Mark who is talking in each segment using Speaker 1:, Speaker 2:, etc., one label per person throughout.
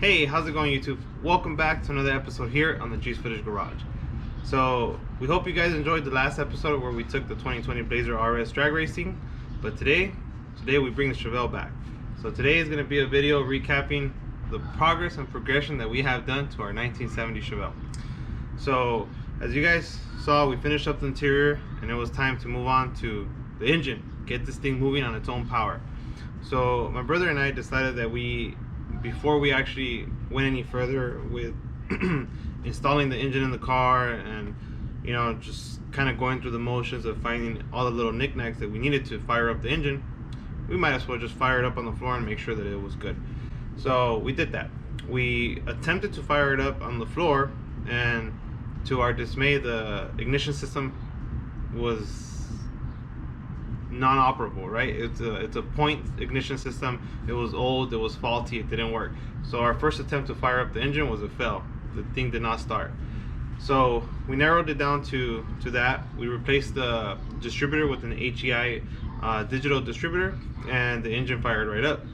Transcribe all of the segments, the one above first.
Speaker 1: Hey, how's it going, YouTube? Welcome back to another episode here on the G's Footage Garage. So we hope you guys enjoyed the last episode where we took the 2020 Blazer RS drag racing, but today we bring the Chevelle back. So today is going to be a video recapping the progress and progression that we have done to our 1970 Chevelle. So as you guys saw, we finished up the interior and it was time to move on to the engine, get this thing moving on its own power. So my brother and I decided that before we actually went any further with installing the engine in the car and just kind of going through the motions of finding all the little knickknacks that we needed to fire up the engine, we might as well just fire it up on the floor and make sure that it was good. So we did that. We attempted to fire it up on the floor, and to our dismay, the ignition system was non-operable, right? It's a point ignition system. It was old, it was faulty, it didn't work. So our first attempt to fire up the engine was a fail. The thing did not start. So we narrowed it down to that. We replaced the distributor with an HEI digital distributor, and the engine fired right up.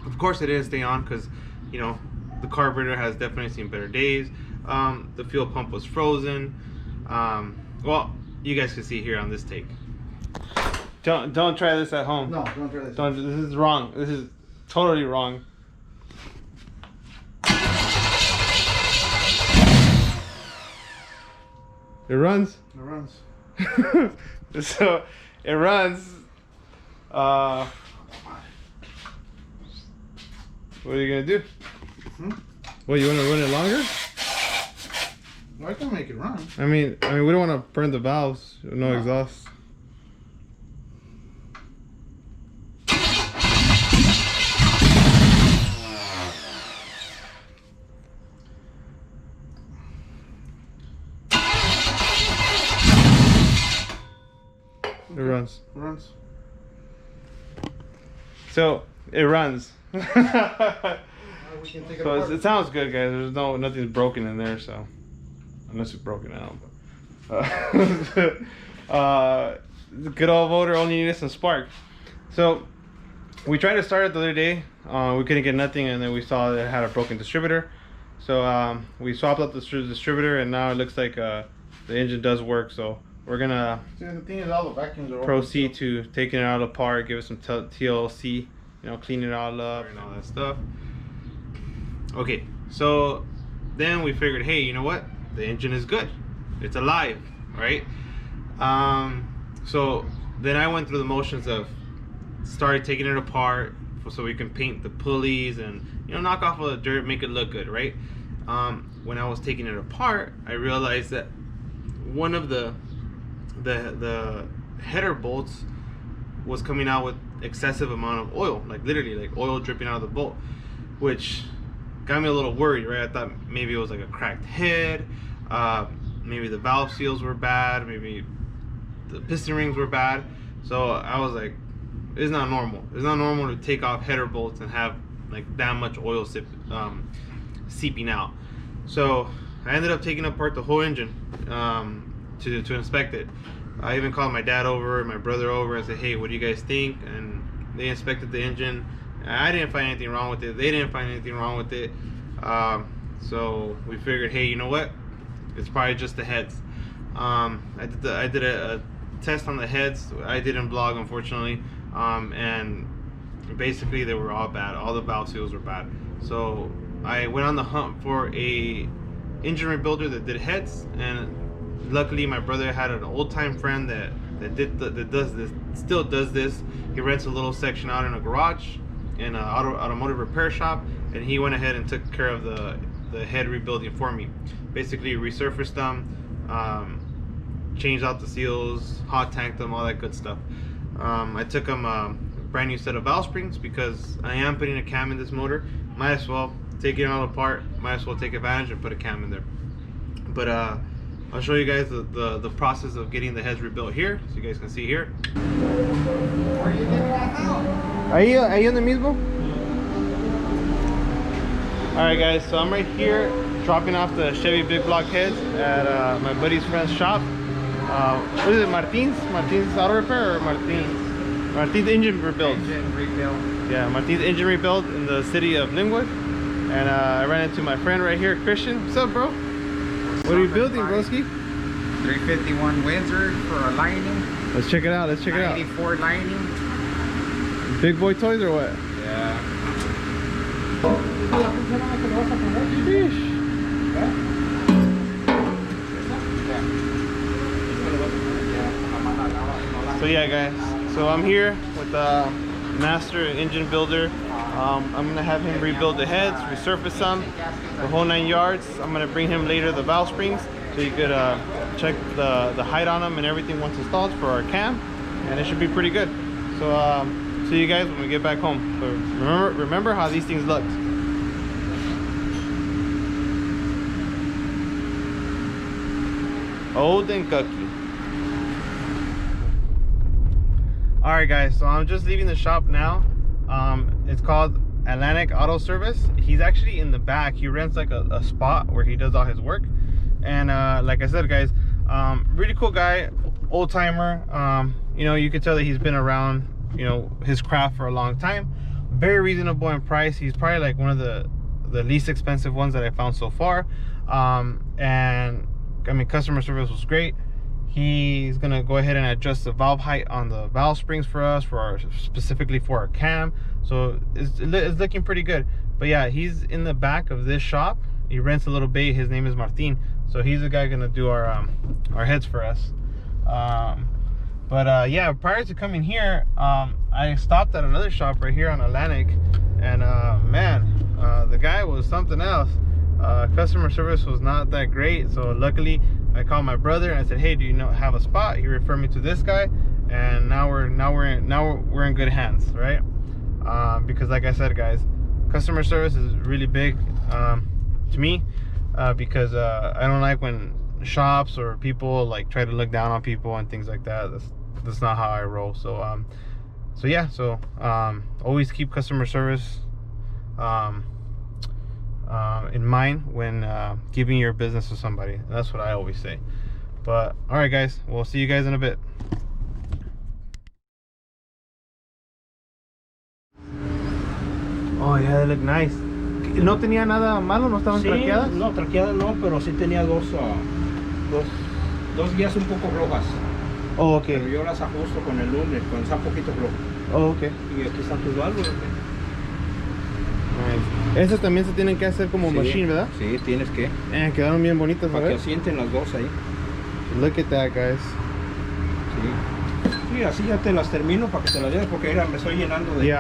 Speaker 1: Of course it didn't stay on because the carburetor has definitely seen better days. The fuel pump was frozen. Well, you guys can see here on this take. Don't try this at home.
Speaker 2: No, don't try this.
Speaker 1: This is wrong. This is totally wrong. It runs.
Speaker 2: It runs.
Speaker 1: So it runs. What are you gonna do? What, you want to run it longer?
Speaker 2: Well, I can make it run.
Speaker 1: I mean, we don't want to burn the valves. No exhaust. It runs.
Speaker 2: It runs.
Speaker 1: So it runs.
Speaker 2: We can take it
Speaker 1: So
Speaker 2: apart.
Speaker 1: it sounds good, guys. There's nothing's broken in there, so unless it's broken out. The good old motor only needed some spark. So we tried to start it the other day. We couldn't get nothing, and then we saw that it had a broken distributor. So we swapped out the distributor, and now it looks like the engine does work. So we're gonna
Speaker 2: The thing is, all the vacuums are
Speaker 1: proceed to taking it out apart, give it some TLC, clean it all up and all that stuff. Okay, so then we figured, hey, you know what? The engine is good. It's alive, right? So then I went through the motions of started taking it apart so we can paint the pulleys and knock off all the dirt, make it look good, right? When I was taking it apart, I realized that one of the header bolts was coming out with excessive amount of oil, like literally like oil dripping out of the bolt, which got me a little worried, right? I thought maybe it was like a cracked head, maybe the valve seals were bad, maybe the piston rings were bad. So I was like, it's not normal. It's not normal to take off header bolts and have like that much oil seeping out. So I ended up taking apart the whole engine to inspect it. I even called my dad over, my brother over, and said, hey, what do you guys think? And they inspected the engine. I didn't find anything wrong with it. They didn't find anything wrong with it. So we figured, hey, you know what? It's probably just the heads. I did a test on the heads. I didn't vlog, unfortunately. And basically they were all bad. All the valve seals were bad. So I went on the hunt for a engine rebuilder that did heads, and luckily my brother had an old-time friend that still does this. He rents a little section out in a garage in an automotive repair shop, and he went ahead and took care of the head rebuilding for me. Basically resurfaced them, changed out the seals, hot tanked them, all that good stuff. I took him a brand new set of valve springs because I am putting a cam in this motor. Might as well take it all apart, might as well take advantage and put a cam in there. But I'll show you guys the process of getting the heads rebuilt here, so you guys can see here. Ahí donde mismo? Alright guys, so I'm right here dropping off the Chevy Big Block heads at my buddy's friend's shop. What is it, Martin's Auto Repair or Martin's Engine Rebuild?
Speaker 2: Engine rebuild.
Speaker 1: Yeah, Martin's Engine Rebuild in the city of Linwood. And I ran into my friend right here, Christian. What's up, bro? What are you building, broski?
Speaker 3: 351 Windsor for a lining.
Speaker 1: Let's check it out. Let's check it out.
Speaker 3: 94 lining.
Speaker 1: Big boy toys or what?
Speaker 3: Yeah.
Speaker 1: Sheesh. So yeah, guys. So I'm here with the master engine builder. I'm gonna have him rebuild the heads, resurface them, the whole 9 yards. I'm gonna bring him later the valve springs so you could check the height on them and everything once installed for our cam, and it should be pretty good. So see you guys when we get back home. So remember how these things look. Old and cookie. All right, guys. So I'm just leaving the shop now. It's called Atlantic Auto Service. He's actually in the back. He rents like a spot where he does all his work. And like I said, guys, really cool guy, old timer. You know, you could tell that he's been around, you know, his craft for a long time. Very reasonable in price. He's probably like one of the least expensive ones that I found so far. And I mean, customer service was great. He's gonna go ahead and adjust the valve height on the valve springs for us, specifically for our cam. So it's looking pretty good. But yeah, he's in the back of this shop. He rents a little bay. His name is Martin. So he's the guy gonna do our heads for us. Yeah, prior to coming here, I stopped at another shop right here on Atlantic, and man, the guy was something else. Customer service was not that great. So luckily I called my brother and I said, hey, do you have a spot? He referred me to this guy, and now we're in good hands, right? Because like I said, guys, customer service is really big to me, because I don't like when shops or people like try to look down on people and things like that. That's not how I roll. So always keep customer service in mind when giving your business to somebody. That's what I always say. But all right, guys, we'll see you guys in a bit. Oh yeah, they look nice. ¿No tenía nada malo? ¿No estaban traqueadas?
Speaker 4: No, traqueadas no, pero sí tenía dos guías un poco rojas.
Speaker 1: Oh, ok.
Speaker 4: Pero yo las ajusto con el lunes, con esa poquito rojo.
Speaker 1: Oh, ok.
Speaker 4: Y aquí están tus válvulas.
Speaker 1: Nice. Esas también se tienen que hacer como machine, ¿verdad?
Speaker 4: Sí, tienes que.
Speaker 1: Quedaron bien bonitas,
Speaker 4: para que asienten las dos ahí.
Speaker 1: Look at that, guys.
Speaker 4: Sí. Sí, así ya te las termino para que te las lleves, porque me estoy llenando de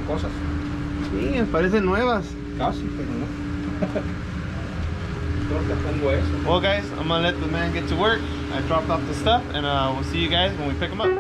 Speaker 4: cosas.
Speaker 1: Sí, me parecen nuevas.
Speaker 4: Casi, pero no. Yo te pongo eso.
Speaker 1: Well, guys, I'm gonna let the man get to work. I dropped off the stuff, and we'll see you guys when we pick them up.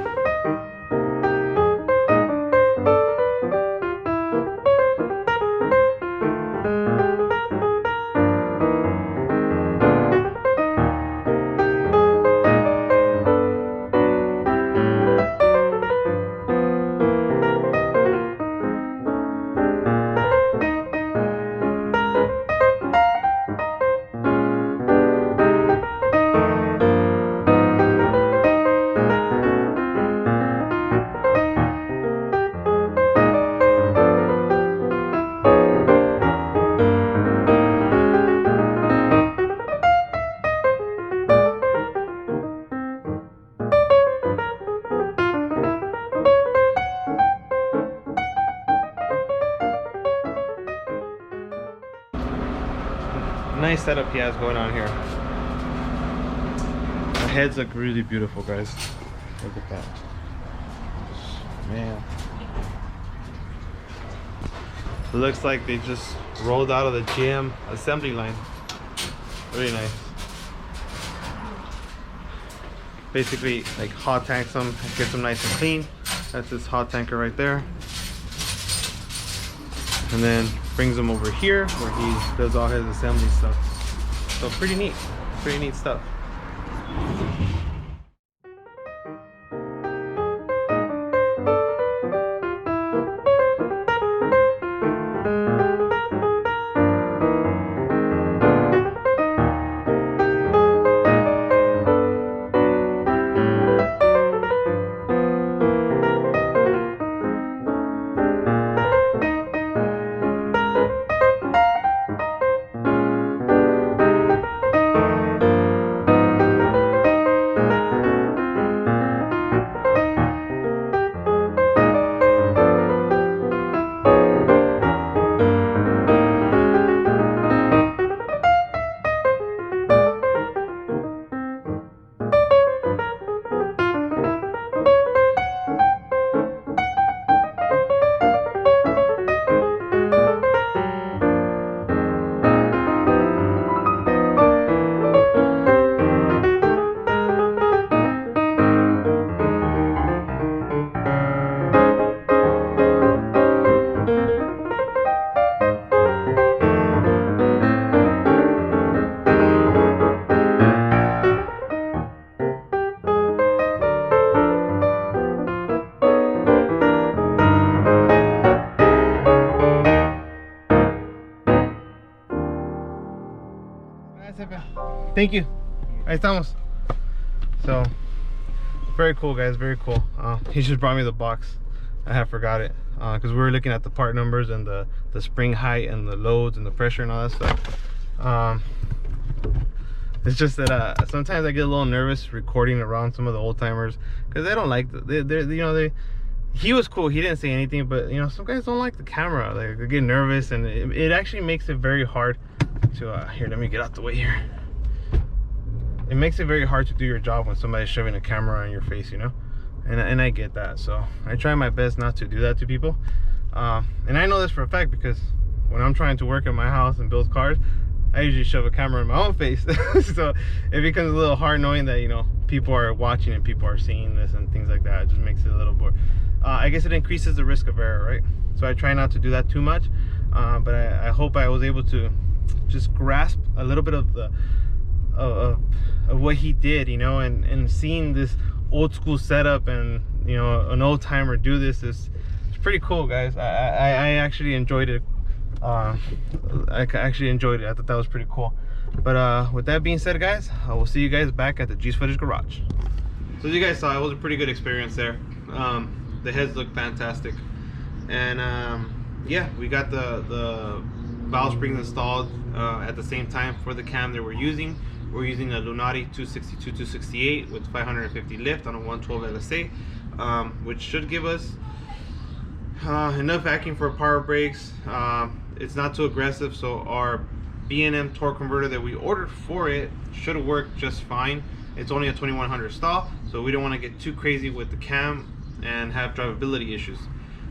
Speaker 1: Nice setup he has going on here. The heads look really beautiful, guys. Look at that. Man. It looks like they just rolled out of the GM assembly line. Really nice. Basically, like hot tanks them, gets them nice and clean. That's his hot tanker right there. And then brings them over here where he does all his assembly stuff. So pretty neat stuff. Pepe. Thank you. Ahí estamos. So, very cool, guys. Very cool. He just brought me the box. I have forgot it because we were looking at the part numbers and the spring height and the loads and the pressure and all that stuff. It's just that sometimes I get a little nervous recording around some of the old timers because they don't like he was cool, he didn't say anything, but you know, some guys don't like the camera. Like, they get nervous, and it actually makes it very hard to here, let me get out the way here. It makes it very hard to do your job when somebody's shoving a camera in your face, you know. And I get that, so I try my best not to do that to people. And I know this for a fact because when I'm trying to work in my house and build cars, I usually shove a camera in my own face. So it becomes a little hard knowing that, you know, people are watching and people are seeing this and things like that. It just makes it a little more, I guess it increases the risk of error, right? So I try not to do that too much, but I hope I was able to just grasp a little bit of the of what he did, you know, and seeing this old school setup and, you know, an old timer do this is pretty cool, guys. I actually enjoyed it. I actually enjoyed it. I thought that was pretty cool. But with that being said, guys, I will see you guys back at the G's Footage Garage. So as you guys saw, it was a pretty good experience there. The heads look fantastic, and yeah, we got the valve springs installed at the same time for the cam that we're using. We're using a Lunati 262-268 with 550 lift on a 112 LSA, which should give us enough vacuum for power brakes. It's not too aggressive, so our B&M torque converter that we ordered for it should work just fine. It's only a 2100 stall, so we don't want to get too crazy with the cam and have drivability issues.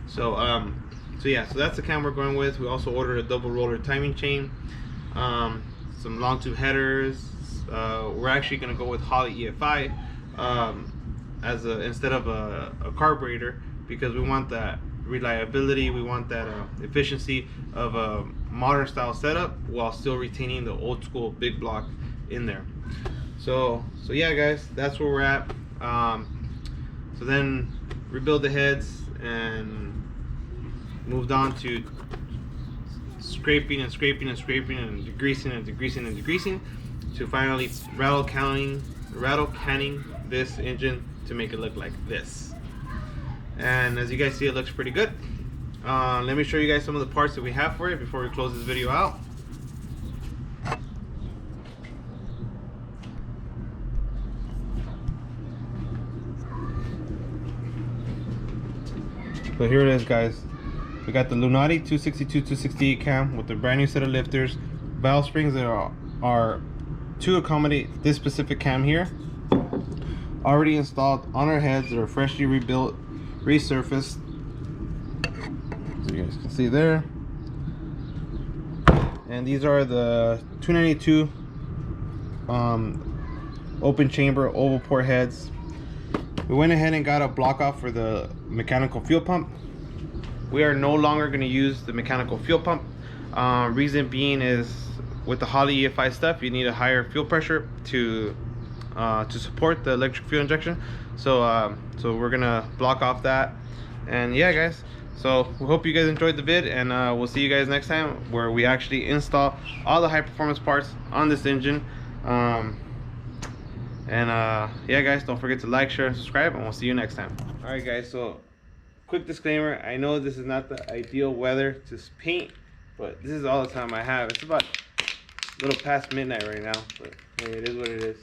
Speaker 1: So yeah, so that's the cam we're going with. We also ordered a double roller timing chain, some long tube headers. We're actually going to go with Holley EFI as instead of a carburetor, because we want that reliability, we want that efficiency of a modern style setup while still retaining the old school big block in there. So yeah, guys, that's where we're at. So then rebuild the heads and moved on to scraping and scraping and scraping and degreasing and degreasing and degreasing to finally rattle canning this engine to make it look like this. And as you guys see, it looks pretty good. Let me show you guys some of the parts that we have for it before we close this video out. So here it is, guys. We got the Lunati 262-268 cam with the brand new set of lifters, valve springs that are to accommodate this specific cam here, already installed on our heads. That are freshly rebuilt, resurfaced, so you guys can see there. And these are the 292 open chamber oval port heads. We went ahead and got a block off for the mechanical fuel pump. We are no longer going to use the mechanical fuel pump. Reason being is with the Holley EFI stuff, you need a higher fuel pressure to support the electric fuel injection. So so we're gonna block off that. And yeah, guys, so we hope you guys enjoyed the vid, and we'll see you guys next time where we actually install all the high performance parts on this engine. Yeah, guys, don't forget to like, share, and subscribe, and we'll see you next time. All right, guys, so quick disclaimer, I know this is not the ideal weather to paint, but this is all the time I have. It's about a little past midnight right now, but hey, it is what it is.